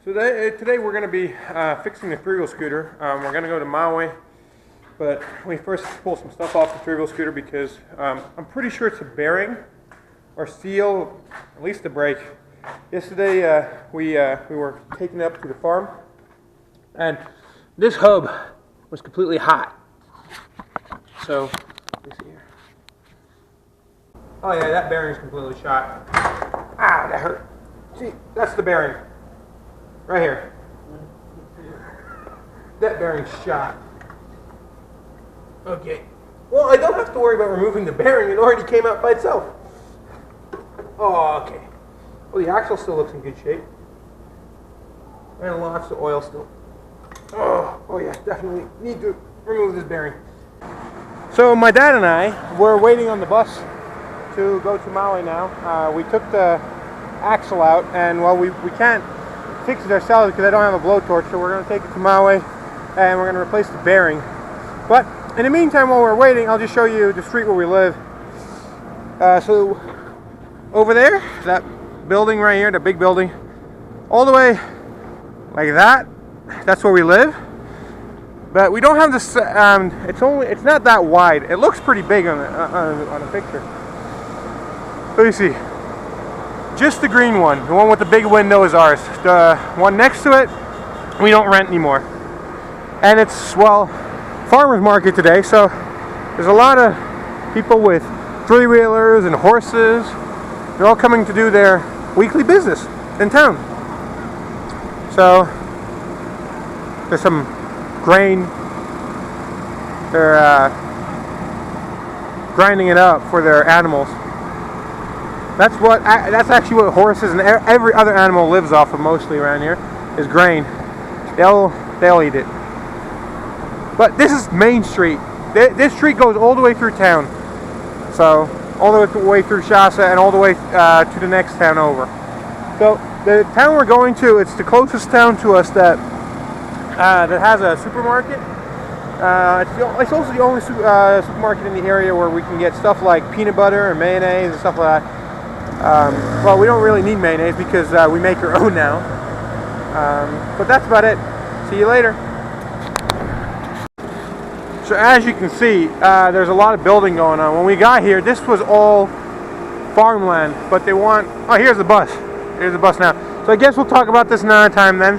So today we're going to be fixing the three-wheel scooter. We're going to go to Maui, but we first pull some stuff off the three-wheel scooter because I'm pretty sure it's a bearing or seal, at least the brake. Yesterday we were taking it up to the farm, and this hub was completely hot. So, let me see here. Oh yeah, that bearing's completely shot. Ah, that hurt. See, that's the bearing. Right here. That bearing's shot. Okay. Well, I don't have to worry about removing the bearing. It already came out by itself. Oh, okay. Well, the axle still looks in good shape. And lots of oil still. Oh yeah, definitely need to remove this bearing. So my dad and I were waiting on the bus to go to Maui now. We took the axle out, and well, we can't fix it ourselves because I don't have a blowtorch, so we're going to take it to Maui and we're going to replace the bearing. But in the meantime, while we're waiting, I'll just show you the street where we live. So over there, that building right here, the big building, all the way like that, that's where we live. But we don't have this, it's not that wide. It looks pretty big on the picture. Let me see. Just the green one, the one with the big window, is ours. The one next to it, we don't rent anymore. And it's, well, farmer's market today, so there's a lot of people with three-wheelers and horses. They're all coming to do their weekly business in town. So there's some grain. They're grinding it up for their animals. That's actually what horses and every other animal lives off of mostly around here, is grain. They'll eat it. But this is Main Street. This street goes all the way through town. So all the way through Shasta and all the way to the next town over. So the town we're going to, it's the closest town to us that has a supermarket. It's also the only supermarket in the area where we can get stuff like peanut butter and mayonnaise and stuff like that. Well, we don't really need mayonnaise because we make our own now. But that's about it. See you later. So as you can see, there's a lot of building going on. When we got here, this was all farmland, but they want... Oh, here's the bus. Here's the bus now. So I guess we'll talk about this another time then.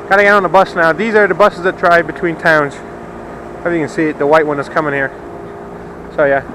Gotta get on the bus now. These are the buses that drive between towns. Hope you can see it, the white one is coming here. So yeah.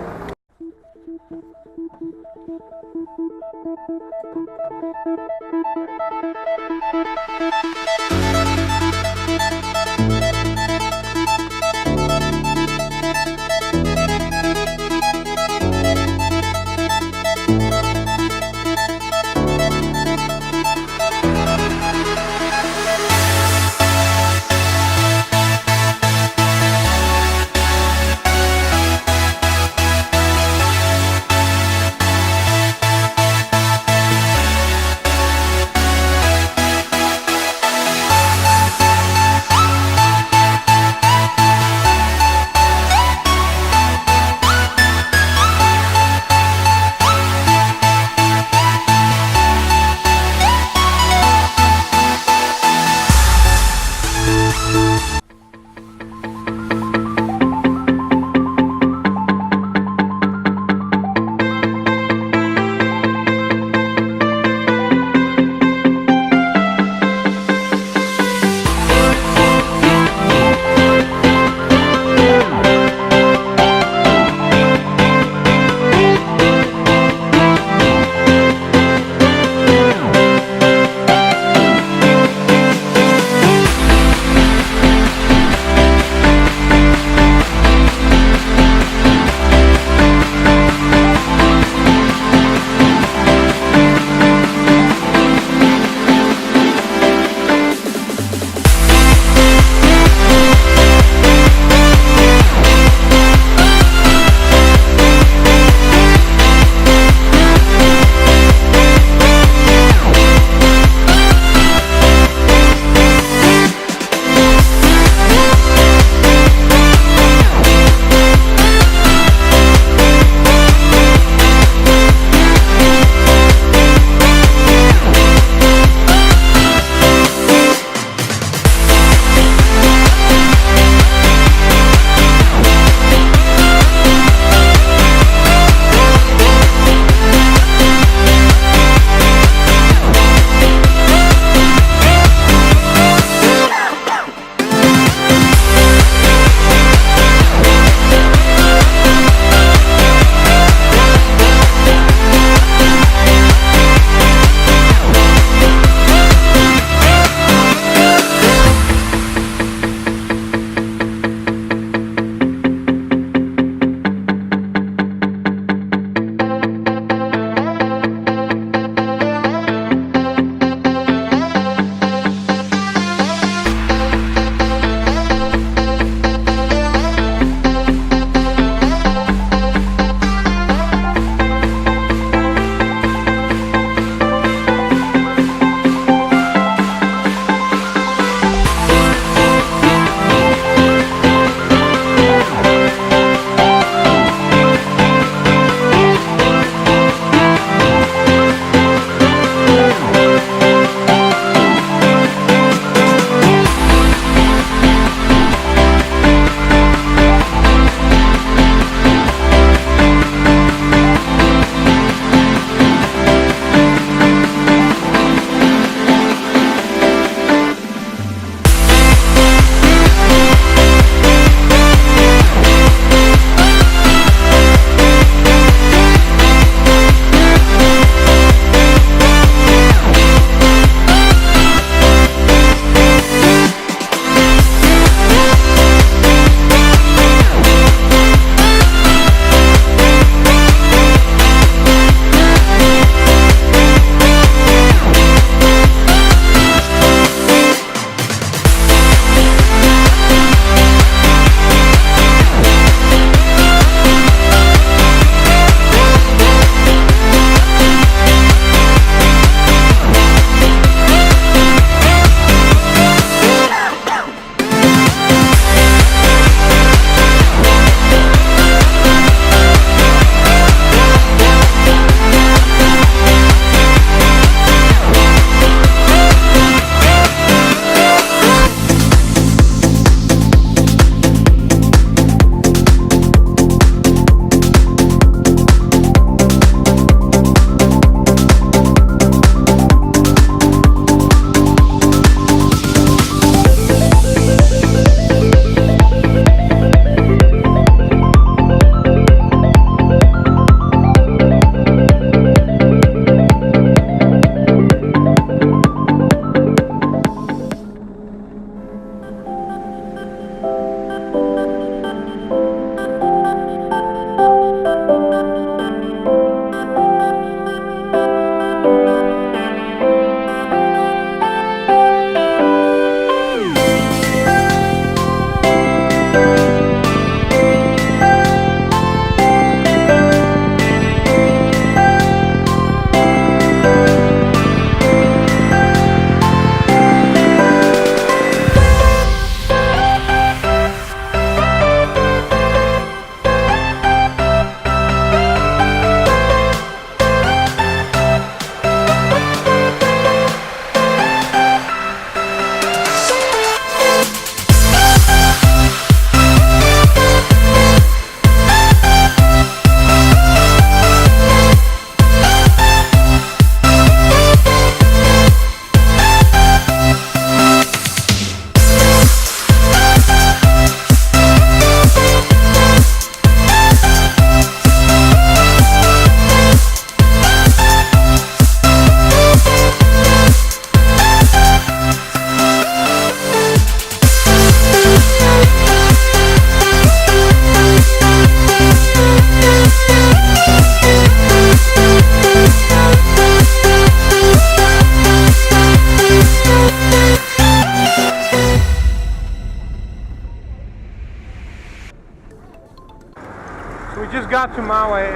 got to Maui,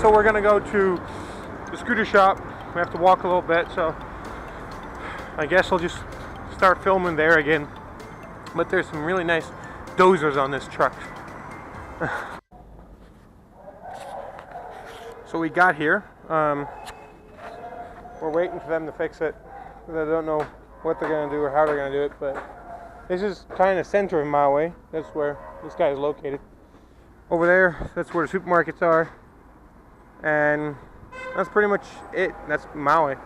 so we're gonna go to the scooter shop. We have to walk a little bit, so I guess I'll just start filming there again. But there's some really nice dozers on this truck. So we got here. We're waiting for them to fix it. I don't know what they're gonna do or how they're gonna do it, but this is kind of center of Maui. That's where this guy is located. Over there, that's where the supermarkets are, and that's pretty much it. That's Maui.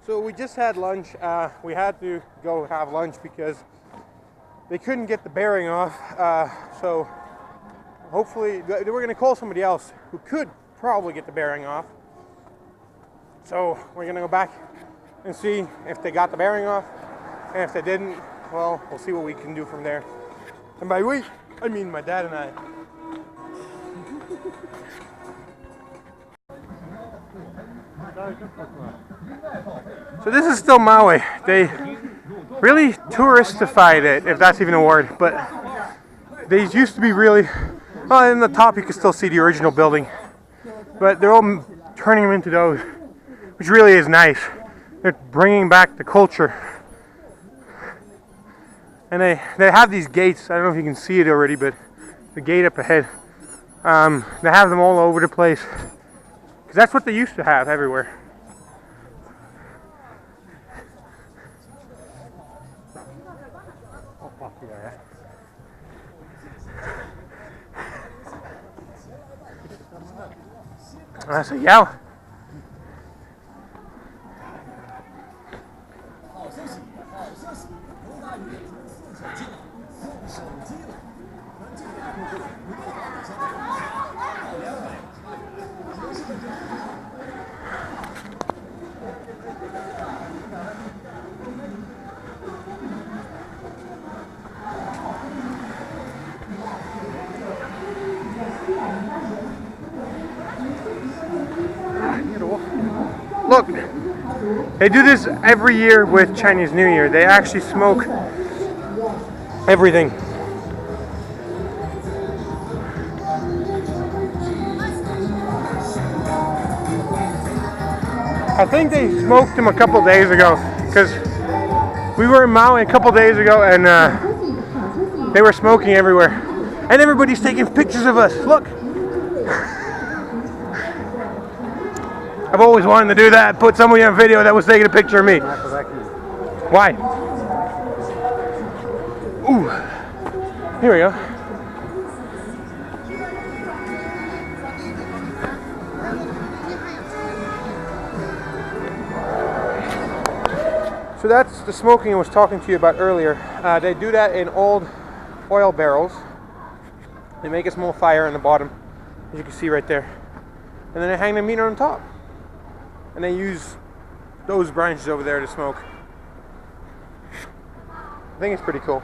So we just had lunch. We had to go have lunch because they couldn't get the bearing off. So hopefully, they were going to call somebody else who could probably get the bearing off. So we're going to go back and see if they got the bearing off. And if they didn't, well, we'll see what we can do from there. And by we, I mean my dad and I. So this is still Maui. They really touristified it, if that's even a word. But they used to be really, well, in the top you can still see the original building. But they're all turning them into those, which really is nice. They're bringing back the culture. And they have these gates. I don't know if you can see it already, but the gate up ahead. They have them all over the place. Because that's what they used to have everywhere. That's a yow. Look, they do this every year with Chinese New Year. They actually smoke everything. I think they smoked them a couple days ago because we were in Maui a couple days ago and they were smoking everywhere. And everybody's taking pictures of us. Look. I've always wanted to do that, put somebody on video that was taking a picture of me. Why? Ooh. Here we go. So that's the smoking I was talking to you about earlier. They do that in old oil barrels. They make a small fire in the bottom, as you can see right there. And then they hang the meat on top. And they use those branches over there to smoke. I think it's pretty cool.